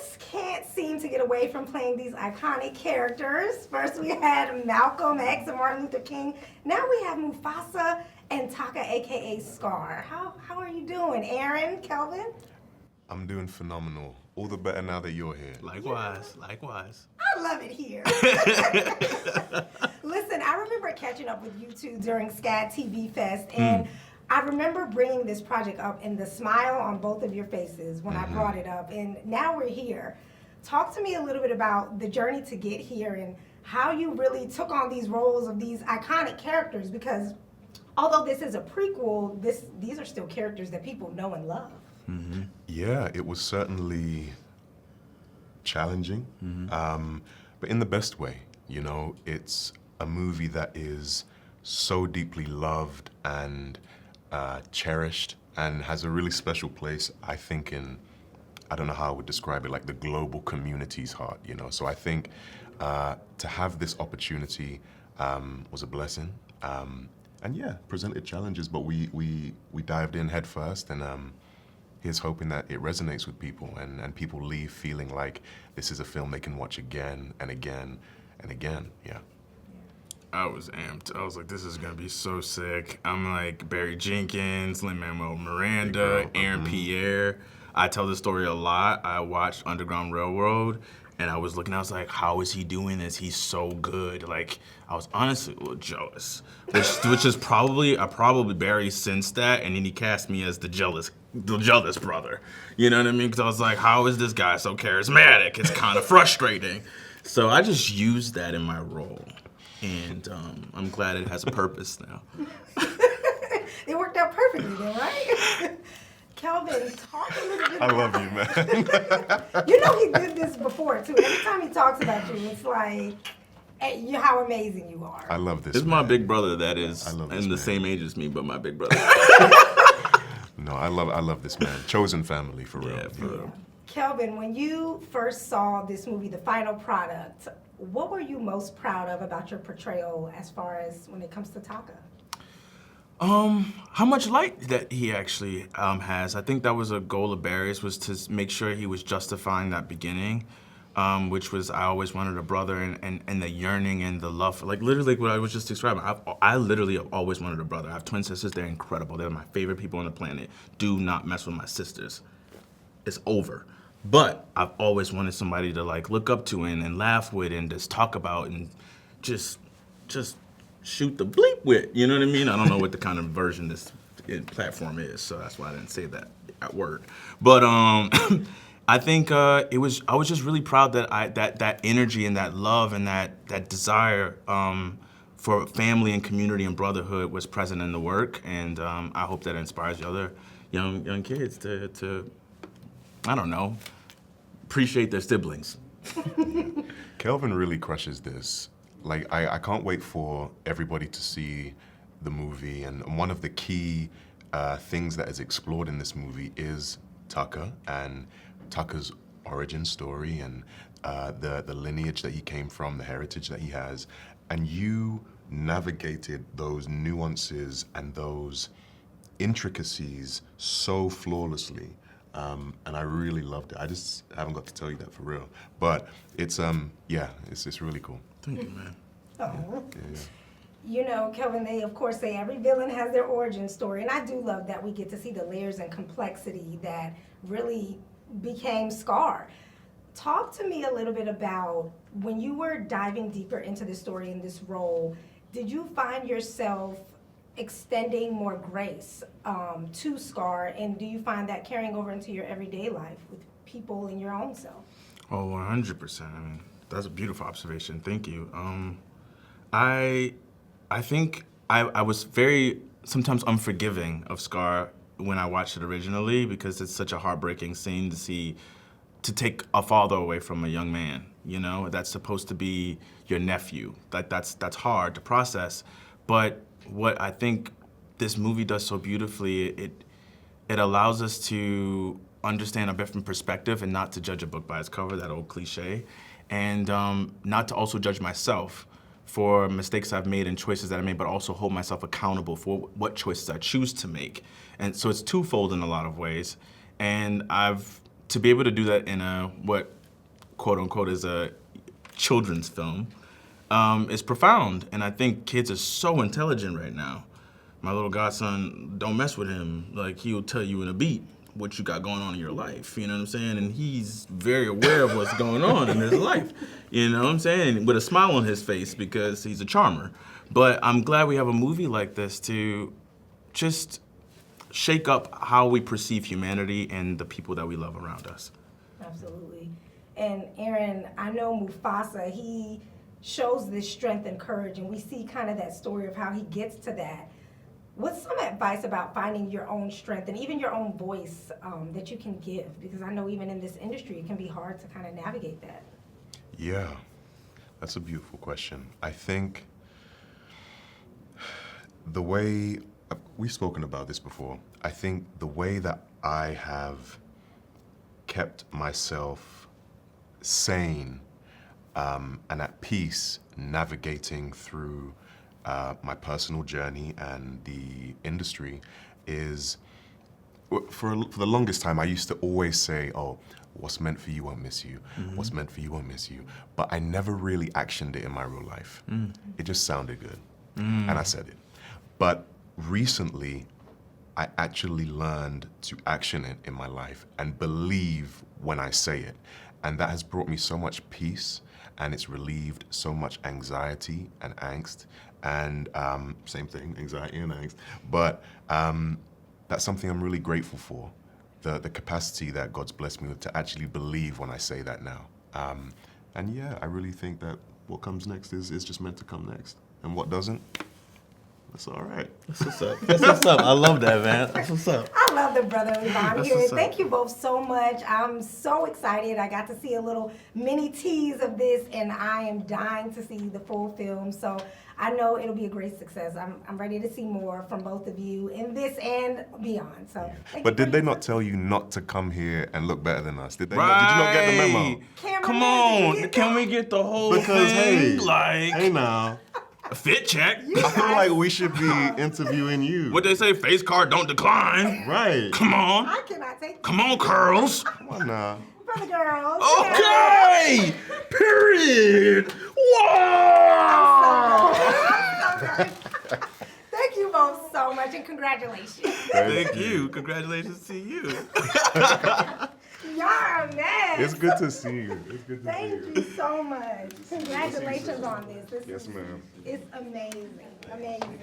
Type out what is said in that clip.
just can't seem to get away from playing these iconic characters. First we had Malcolm X and Martin Luther King. Now we have Mufasa and Taka, aka Scar. How are you doing, Aaron, Kelvin? I'm doing phenomenal. All the better now that you're here. Likewise, likewise. I love it here. Listen, I remember catching up with you two during SCAD TV Fest, and I remember bringing this project up and the smile on both of your faces when I brought it up, and now we're here. Talk to me a little bit about the journey to get here and how you really took on these roles of these iconic characters, because although this is a prequel, these are still characters that people know and love. Yeah, it was certainly challenging, but in the best way. You know, it's a movie that is so deeply loved and cherished and has a really special place, I think, in, I don't know how I would describe it, like the global community's heart, you know? So I think to have this opportunity was a blessing. And yeah, presented challenges, but we dived in head first, and here's hoping that it resonates with people and people leave feeling like this is a film they can watch again and again and again, yeah. I was amped. I was like, this is gonna be so sick. I'm like Barry Jenkins, Lin-Manuel Miranda, Aaron Pierre. I tell this story a lot. I watched Underground Railroad, and I was looking, I was like, how is he doing this? He's so good. Like, I was honestly a little jealous, which is probably, I probably Barry sensed that, and then he cast me as the jealous brother. You know what I mean? Because I was like, how is this guy so charismatic? It's kind of frustrating. So I just used that in my role, and I'm glad it has a purpose now. It worked out perfectly then, right? Kelvin, talk a little bit I love you, man. You know he did this before, too. Every time he talks about you, it's like, hey, how amazing you are. I love this. It's my big brother that is in the same age as me, but my big brother. No, I love this man. Chosen family, for real. Yeah, for real. Kelvin, when you first saw this movie, the final product, what were you most proud of about your portrayal as far as when it comes to Taka? How much light that he actually has. I think that was a goal of Barry's, was to make sure he was justifying that beginning, which was, I always wanted a brother, and the yearning and the love, like literally what I was just describing. I literally have always wanted a brother. I have twin sisters, they're incredible. They're my favorite people on the planet. Do not mess with my sisters. It's over. But I've always wanted somebody to like look up to and laugh with and just talk about and just shoot the bleep with, you know what I mean? I don't know what the kind of version this platform is, so that's why I didn't say that at work. But I think I was just really proud that that energy and that love and that desire for family and community and brotherhood was present in the work, and I hope that inspires the other young kids to I don't know, appreciate their siblings. Kelvin really crushes this. Like, I can't wait for everybody to see the movie, and one of the key things that is explored in this movie is Taka and Taka's origin story and the lineage that he came from, the heritage that he has, and you navigated those nuances and those intricacies so flawlessly. And I really loved it. I just haven't got to tell you that for real. But it's it's really cool. Thank you, man. Oh. Yeah. You know, Kelvin, they of course say every villain has their origin story, and I do love that we get to see the layers and complexity that really became Scar. Talk to me a little bit about when you were diving deeper into this story and this role, did you find yourself extending more grace to Scar, and do you find that carrying over into your everyday life with people and your own self? Oh, 100%. I mean, that's a beautiful observation. Thank you. I think I was very sometimes unforgiving of Scar when I watched it originally, because it's such a heartbreaking scene to take a father away from a young man. You know, that's supposed to be your nephew. That's hard to process, but what I think this movie does so beautifully, it allows us to understand a different perspective and not to judge a book by its cover, that old cliche, and not to also judge myself for mistakes I've made and choices that I made, but also hold myself accountable for what choices I choose to make. And so it's twofold in a lot of ways. And I've to be able to do that in a what quote unquote is a children's film is profound. And I think kids are so intelligent right now. My little godson, don't mess with him. Like, he'll tell you in a beat what you got going on in your life, you know what I'm saying? And he's very aware of what's going on in his life, you know what I'm saying? With a smile on his face because he's a charmer. But I'm glad we have a movie like this to just shake up how we perceive humanity and the people that we love around us. Absolutely. And Aaron, I know Mufasa, he shows this strength and courage, and we see kind of that story of how he gets to that. What's some advice about finding your own strength and even your own voice that you can give? Because I know even in this industry, it can be hard to kind of navigate that. Yeah, that's a beautiful question. I think the way, we've spoken about this before, I think the way that I have kept myself sane and at peace navigating through my personal journey and the industry is, for the longest time, I used to always say, oh, what's meant for you won't miss you. Mm-hmm. What's meant for you won't miss you. But I never really actioned it in my real life. Mm. It just sounded good, and I said it. But recently, I actually learned to action it in my life and believe when I say it. And that has brought me so much peace, and it's relieved so much anxiety and angst. And same thing, anxiety and angst. But that's something I'm really grateful for, the capacity that God's blessed me with to actually believe when I say that now. And yeah, I really think that what comes next is just meant to come next. And what doesn't, that's all right. That's what's up. That's what's up. I love that, man. That's what's up. I love the brotherly bond That's here. what's up. Thank you both so much. I'm so excited. I got to see a little mini tease of this, and I am dying to see the full film. So I know it'll be a great success. I'm ready to see more from both of you in this and beyond. So, But did they not tell you not to come here and look better than us? Did they not? Did you not get the memo? Cameraman, Come did you on, get can that? we get the whole Because thing? hey now, A fit check. I feel like we should be interviewing you. What they say, face card don't decline. Right. Come on. I cannot take Come on, curls. Come on now. for the girls. Okay. Period. Wow. Thank you both so much, and congratulations. Thank you. Congratulations to you. Y'all are a mess. It's good to see you. It's good to see Thank you. you so much. Congratulations on this. Yes, ma'am. It's amazing. Amazing.